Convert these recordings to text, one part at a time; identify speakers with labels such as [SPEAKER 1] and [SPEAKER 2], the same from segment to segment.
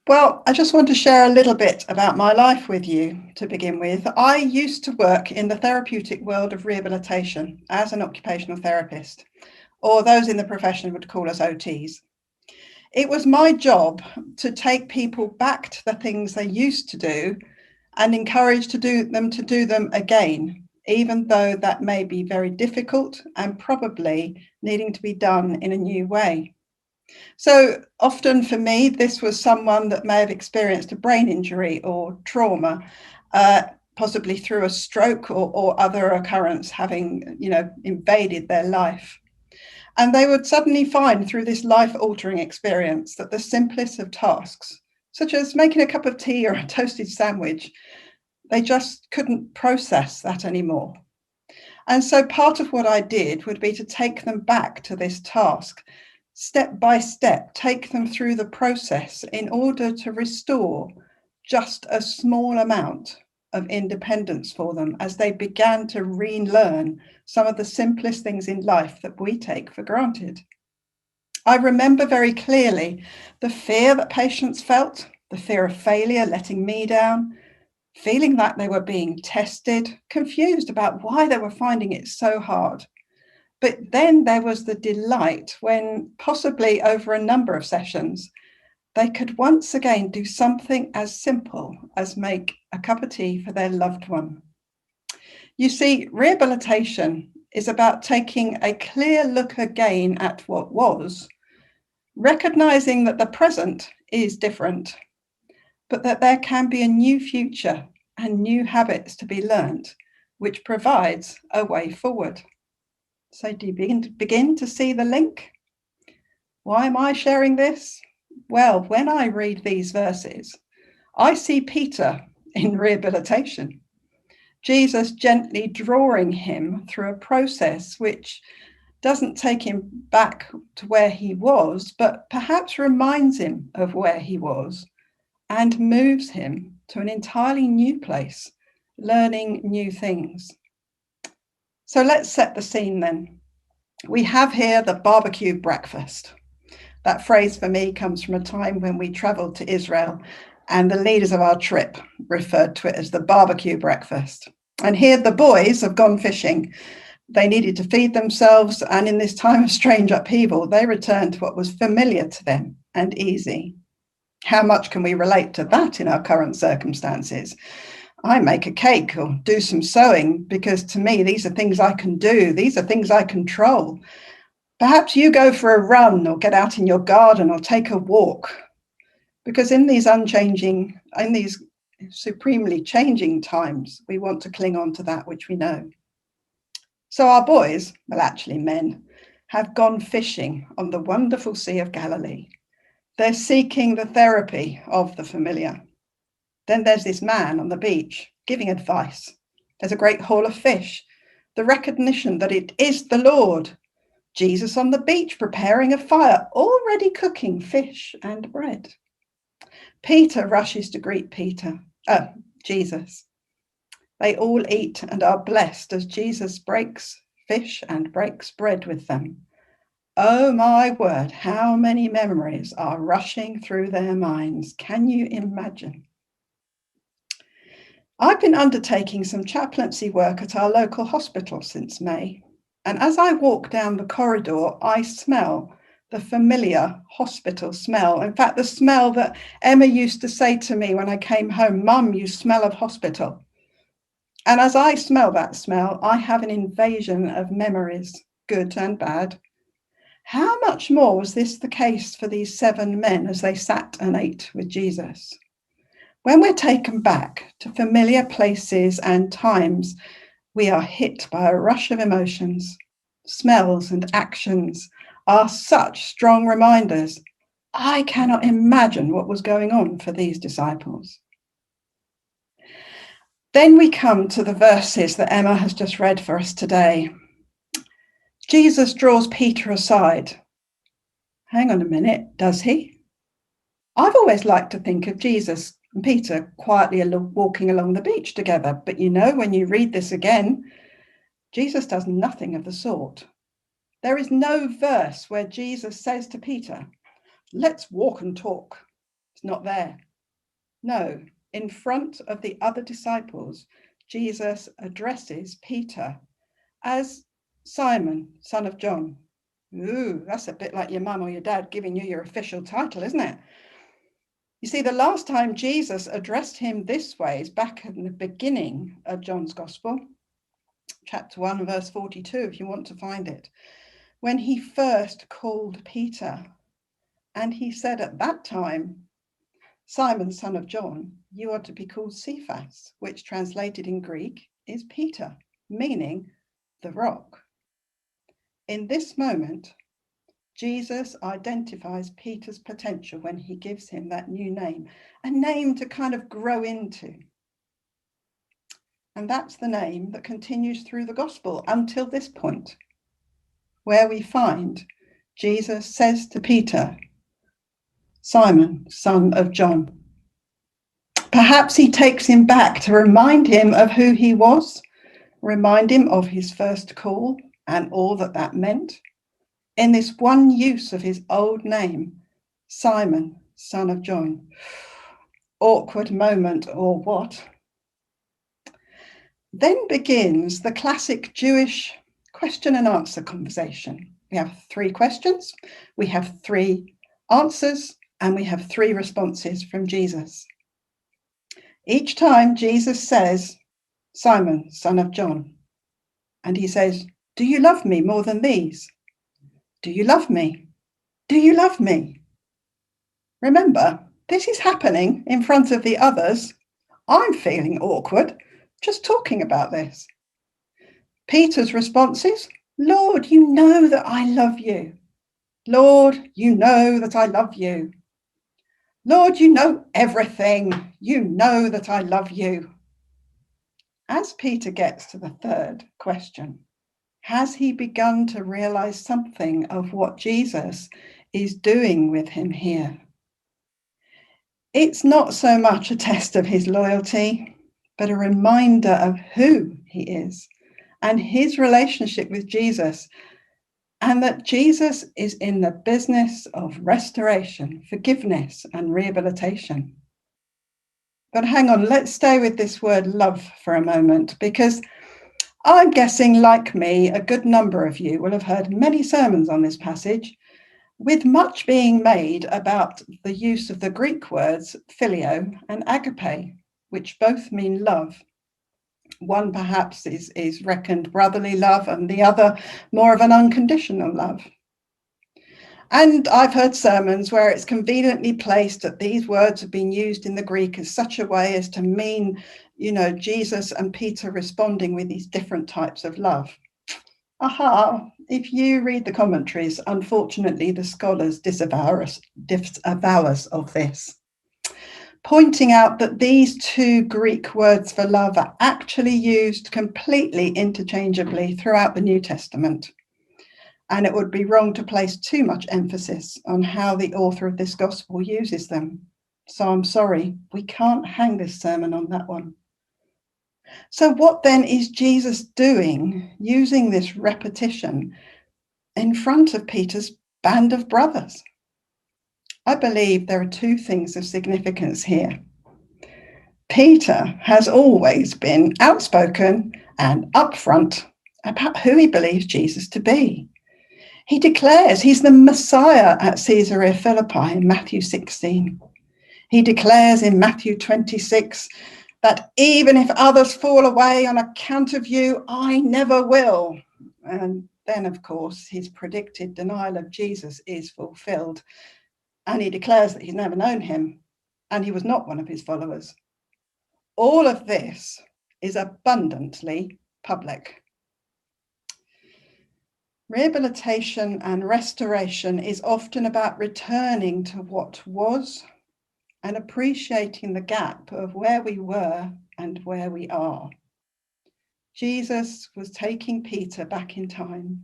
[SPEAKER 1] Well, I just want to share a little bit about my life with you to begin with. I used to work in the therapeutic world of rehabilitation as an occupational therapist, or those in the profession would call us OTs. It was my job to take people back to the things they used to do and encourage them to do them again, even though that may be very difficult and probably needing to be done in a new way. So often for me, this was someone that may have experienced a brain injury or trauma, possibly through a stroke or other occurrence having, invaded their life. And they would suddenly find through this life-altering experience that the simplest of tasks, such as making a cup of tea or a toasted sandwich, they just couldn't process that anymore. And so part of what I did would be to take them back to this task, step by step, take them through the process in order to restore just a small amount of independence for them as they began to relearn some of the simplest things in life that we take for granted. I remember very clearly the fear that patients felt, the fear of failure, letting me down, feeling that they were being tested, confused about why they were finding it so hard. But then there was the delight when, possibly over a number of sessions, they could once again do something as simple as make a cup of tea for their loved one. You see, rehabilitation is about taking a clear look again at what was, recognizing that the present is different, but that there can be a new future and new habits to be learned, which provides a way forward. So do you begin to see the link? Why am I sharing this? Well, when I read these verses, I see Peter in rehabilitation. Jesus gently drawing him through a process which doesn't take him back to where he was, but perhaps reminds him of where he was and moves him to an entirely new place, learning new things. So let's set the scene then. We have here the barbecue breakfast. That phrase for me comes from a time when we traveled to Israel and the leaders of our trip referred to it as the barbecue breakfast. And here the boys have gone fishing. They needed to feed themselves, and in this time of strange upheaval, they returned to what was familiar to them and easy. How much can we relate to that in our current circumstances? I make a cake or do some sewing because to me, these are things I can do. These are things I control. Perhaps you go for a run or get out in your garden or take a walk, because in these supremely changing times, we want to cling on to that which we know. So our boys, well, actually men, have gone fishing on the wonderful Sea of Galilee. They're seeking the therapy of the familiar. Then there's this man on the beach giving advice. There's a great haul of fish, the recognition that it is the Lord. Jesus on the beach preparing a fire, already cooking fish and bread. Peter rushes to greet Jesus. They all eat and are blessed as Jesus breaks fish and breaks bread with them. Oh my word, how many memories are rushing through their minds. Can you imagine? I've been undertaking some chaplaincy work at our local hospital since May. And as I walk down the corridor, I smell the familiar hospital smell. In fact, the smell that Emma used to say to me when I came home, "Mum, you smell of hospital." And as I smell that smell, I have an invasion of memories, good and bad. How much more was this the case for these 7 men as they sat and ate with Jesus? When we're taken back to familiar places and times, we are hit by a rush of emotions. Smells and actions are such strong reminders. I cannot imagine what was going on for these disciples. Then we come to the verses that Emma has just read for us today. Jesus draws Peter aside. Hang on a minute, does he? I've always liked to think of Jesus and Peter quietly walking along the beach together. But when you read this again, Jesus does nothing of the sort. There is no verse where Jesus says to Peter, "Let's walk and talk." It's not there. No, in front of the other disciples, Jesus addresses Peter as Simon, son of John. Ooh, that's a bit like your mum or your dad giving you your official title, isn't it? You see, the last time Jesus addressed him this way is back in the beginning of John's Gospel, chapter 1, verse 42, if you want to find it, when he first called Peter. And he said at that time, Simon, son of John, you are to be called Cephas, which translated in Greek is Peter, meaning the rock. In this moment, Jesus identifies Peter's potential when he gives him that new name, a name to kind of grow into. And that's the name that continues through the gospel until this point, where we find Jesus says to Peter, Simon, son of John. Perhaps he takes him back to remind him of who he was, remind him of his first call and all that that meant. In this one use of his old name, Simon, son of John. Awkward moment or what? Then begins the classic Jewish question and answer conversation. We have 3 questions, we have 3 answers, and we have 3 responses from Jesus. Each time Jesus says, Simon, son of John, and he says, do you love me more than these? Do you love me? Do you love me? Remember, this is happening in front of the others. I'm feeling awkward just talking about this. Peter's response is, Lord, you know that I love you. Lord, you know that I love you. Lord, you know everything. You know that I love you. As Peter gets to the 3rd question, has he begun to realize something of what Jesus is doing with him here? It's not so much a test of his loyalty, but a reminder of who he is and his relationship with Jesus, and that Jesus is in the business of restoration, forgiveness, and rehabilitation. But hang on, let's stay with this word love for a moment, because I'm guessing, like me, a good number of you will have heard many sermons on this passage, with much being made about the use of the Greek words phileo and agape, which both mean love. One perhaps is reckoned brotherly love, and the other more of an unconditional love. And I've heard sermons where it's conveniently placed that these words have been used in the Greek as such a way as to mean, Jesus and Peter responding with these different types of love. Aha, if you read the commentaries, unfortunately, the scholars disavow us of this, pointing out that these 2 Greek words for love are actually used completely interchangeably throughout the New Testament. And it would be wrong to place too much emphasis on how the author of this gospel uses them. So I'm sorry, we can't hang this sermon on that one. So what then is Jesus doing using this repetition in front of Peter's band of brothers? I believe there are 2 things of significance here. Peter has always been outspoken and upfront about who he believes Jesus to be. He declares he's the Messiah at Caesarea Philippi in Matthew 16. He declares in Matthew 26 that even if others fall away on account of you, I never will. And then, of course, his predicted denial of Jesus is fulfilled. And he declares that he's never known him and he was not one of his followers. All of this is abundantly public. Rehabilitation and restoration is often about returning to what was and appreciating the gap of where we were and where we are. Jesus was taking Peter back in time,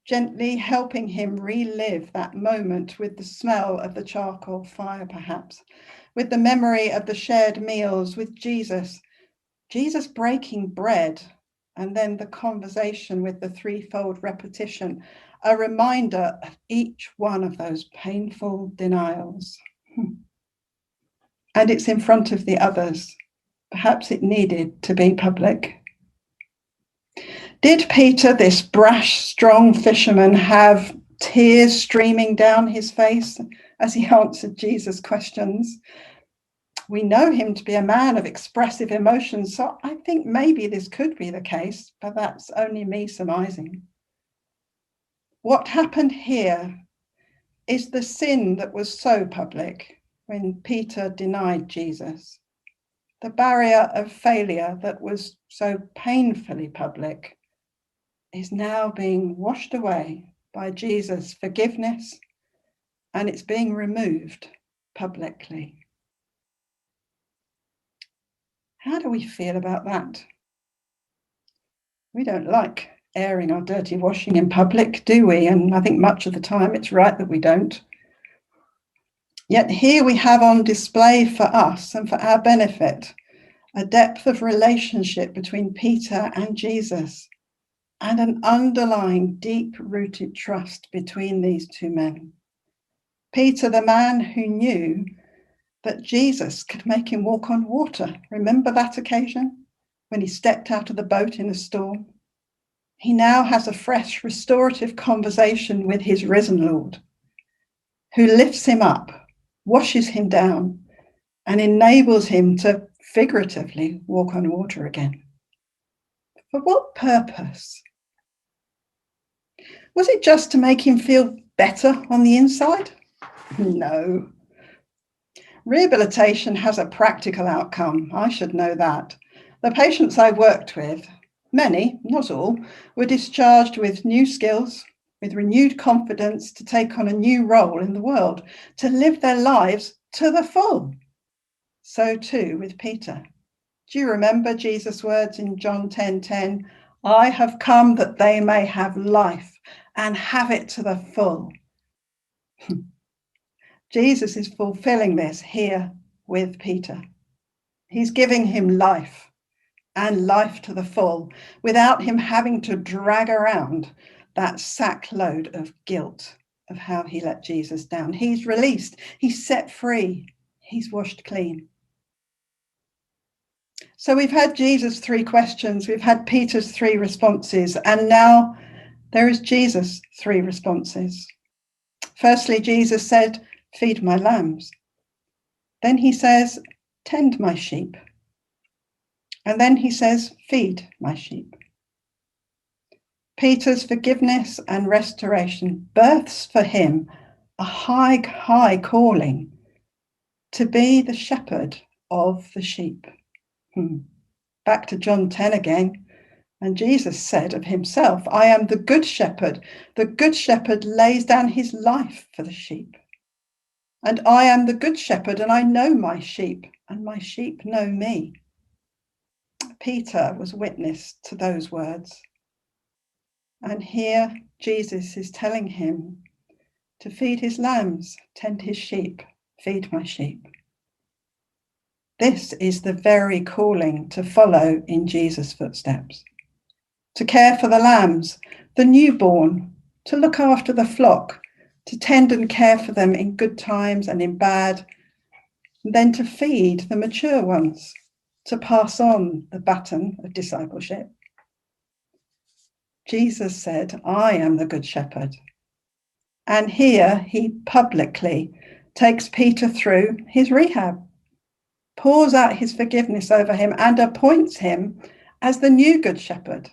[SPEAKER 1] gently helping him relive that moment with the smell of the charcoal fire, perhaps, with the memory of the shared meals with Jesus breaking bread, and then the conversation with the 3-fold repetition, a reminder of each one of those painful denials. and it's in front of the others. Perhaps it needed to be public. Did Peter, this brash, strong fisherman, have tears streaming down his face as he answered Jesus' questions? We know him to be a man of expressive emotions, so I think maybe this could be the case, but that's only me surmising. What happened here is the sin that was so public when Peter denied Jesus, the barrier of failure that was so painfully public, is now being washed away by Jesus' forgiveness, and it's being removed publicly. How do we feel about that? We don't like airing our dirty washing in public, do we? And I think much of the time it's right that we don't. Yet here we have on display for us and for our benefit a depth of relationship between Peter and Jesus, and an underlying deep-rooted trust between these two men. Peter, the man who knew that Jesus could make him walk on water. Remember that occasion when he stepped out of the boat in a storm? He now has a fresh, restorative conversation with his risen Lord, who lifts him up, washes him down, and enables him to figuratively walk on water again. For what purpose? Was it just to make him feel better on the inside? No. Rehabilitation has a practical outcome. I should know that. The patients I worked with, many, not all, were discharged with new skills, with renewed confidence to take on a new role in the world, to live their lives to the full. So too with Peter. Do you remember Jesus' words in John 10:10? I have come that they may have life and have it to the full. Jesus is fulfilling this here with Peter. He's giving him life, and life to the full, without him having to drag around that sack load of guilt of how he let Jesus down. He's released, he's set free, he's washed clean. So we've had Jesus' 3 questions, we've had Peter's 3 responses, and now there is Jesus' 3 responses. Firstly, Jesus said, feed my lambs. Then he says, tend my sheep. And then he says, feed my sheep. Peter's forgiveness and restoration births for him a high, high calling to be the shepherd of the sheep. Back to John 10 again. And Jesus said of himself, I am the good shepherd. The good shepherd lays down his life for the sheep. And I am the good shepherd, and I know my sheep, and my sheep know me. Peter was witness to those words. And here Jesus is telling him to feed his lambs, tend his sheep, feed my sheep. This is the very calling to follow in Jesus' footsteps, to care for the lambs, the newborn, to look after the flock, to tend and care for them in good times and in bad, and then to feed the mature ones, to pass on the baton of discipleship. Jesus said, I am the good shepherd. And here he publicly takes Peter through his rehab, pours out his forgiveness over him, and appoints him as the new good shepherd.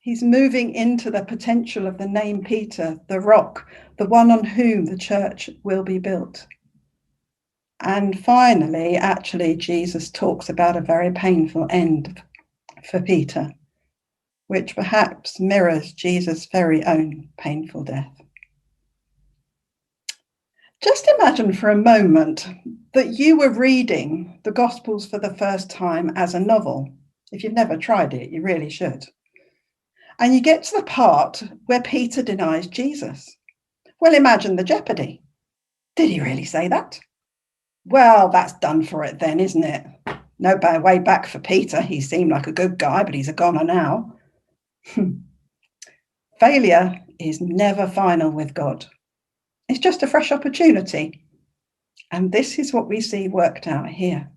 [SPEAKER 1] He's moving into the potential of the name Peter, the rock, the one on whom the church will be built. And finally, actually, Jesus talks about a very painful end for Peter, which perhaps mirrors Jesus' very own painful death. Just imagine for a moment that you were reading the Gospels for the first time as a novel. If you've never tried it, you really should. And you get to the part where Peter denies Jesus. Well, imagine the jeopardy. Did he really say that? Well, that's done for it then, isn't it? No way back for Peter. He seemed like a good guy, but he's a goner now. Failure is never final with God. It's just a fresh opportunity. And this is what we see worked out here.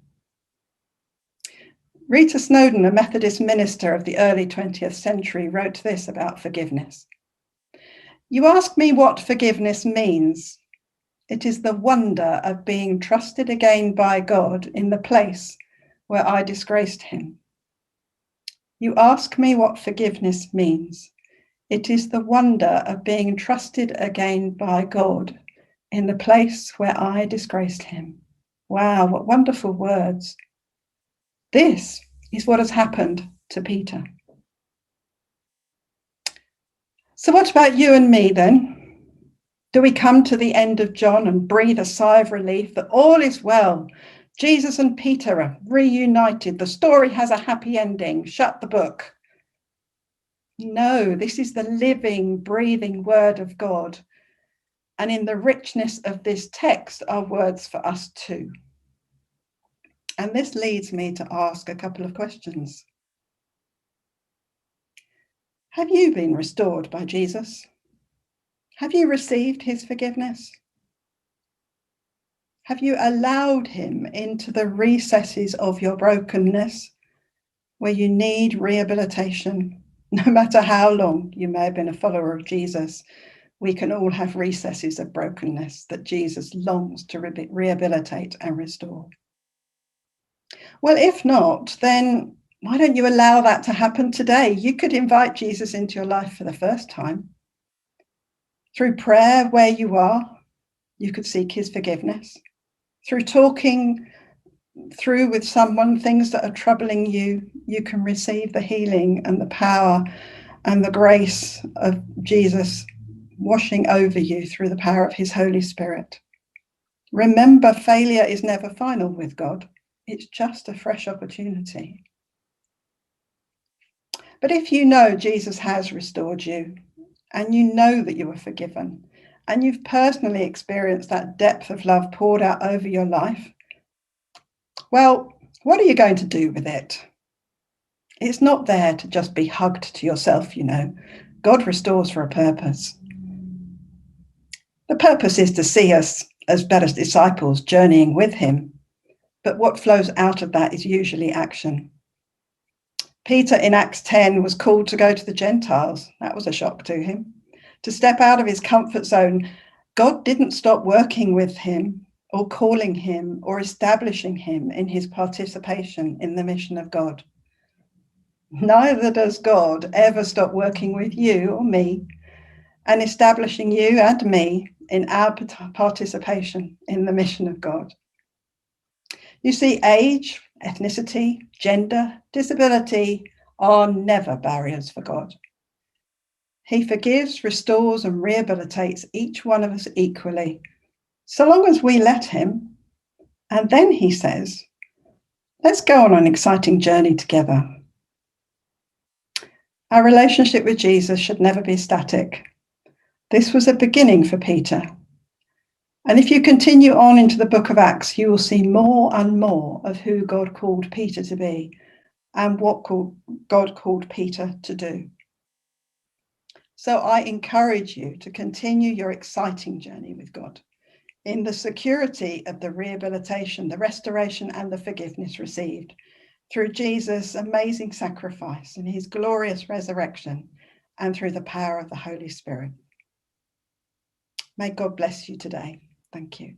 [SPEAKER 1] Rita Snowden, a Methodist minister of the early 20th century, wrote this about forgiveness. You ask me what forgiveness means. It is the wonder of being trusted again by God in the place where I disgraced him. You ask me what forgiveness means. It is the wonder of being trusted again by God in the place where I disgraced him. Wow, what wonderful words. This is what has happened to Peter. So what about you and me then? Do we come to the end of John and breathe a sigh of relief that all is well? Jesus and Peter are reunited. The story has a happy ending. Shut the book. No, this is the living, breathing word of God. And in the richness of this text are words for us too. And this leads me to ask a couple of questions. Have you been restored by Jesus? Have you received his forgiveness? Have you allowed him into the recesses of your brokenness where you need rehabilitation? No matter how long you may have been a follower of Jesus, we can all have recesses of brokenness that Jesus longs to rehabilitate and restore. Well, if not, then why don't you allow that to happen today? You could invite Jesus into your life for the first time. Through prayer where you are, you could seek his forgiveness. Through talking through with someone things that are troubling you, you can receive the healing and the power and the grace of Jesus washing over you through the power of his Holy Spirit. Remember, failure is never final with God. It's just a fresh opportunity. But if you know Jesus has restored you, and you know that you were forgiven, and you've personally experienced that depth of love poured out over your life, well, what are you going to do with it? It's not there to just be hugged to yourself, you know. God restores for a purpose. The purpose is to see us as better disciples journeying with him. But what flows out of that is usually action. Peter in Acts 10 was called to go to the Gentiles. That was a shock to him. To step out of his comfort zone. God didn't stop working with him or calling him or establishing him in his participation in the mission of God. Neither does God ever stop working with you or me and establishing you and me in our participation in the mission of God. You see, age, ethnicity, gender, disability are never barriers for God. He forgives, restores, and rehabilitates each one of us equally, so long as we let him. And then he says, let's go on an exciting journey together. Our relationship with Jesus should never be static. This was a beginning for Peter. And if you continue on into the book of Acts, you will see more and more of who God called Peter to be and what God called Peter to do. So I encourage you to continue your exciting journey with God in the security of the rehabilitation, the restoration, and the forgiveness received through Jesus' amazing sacrifice and his glorious resurrection, and through the power of the Holy Spirit. May God bless you today. Thank you.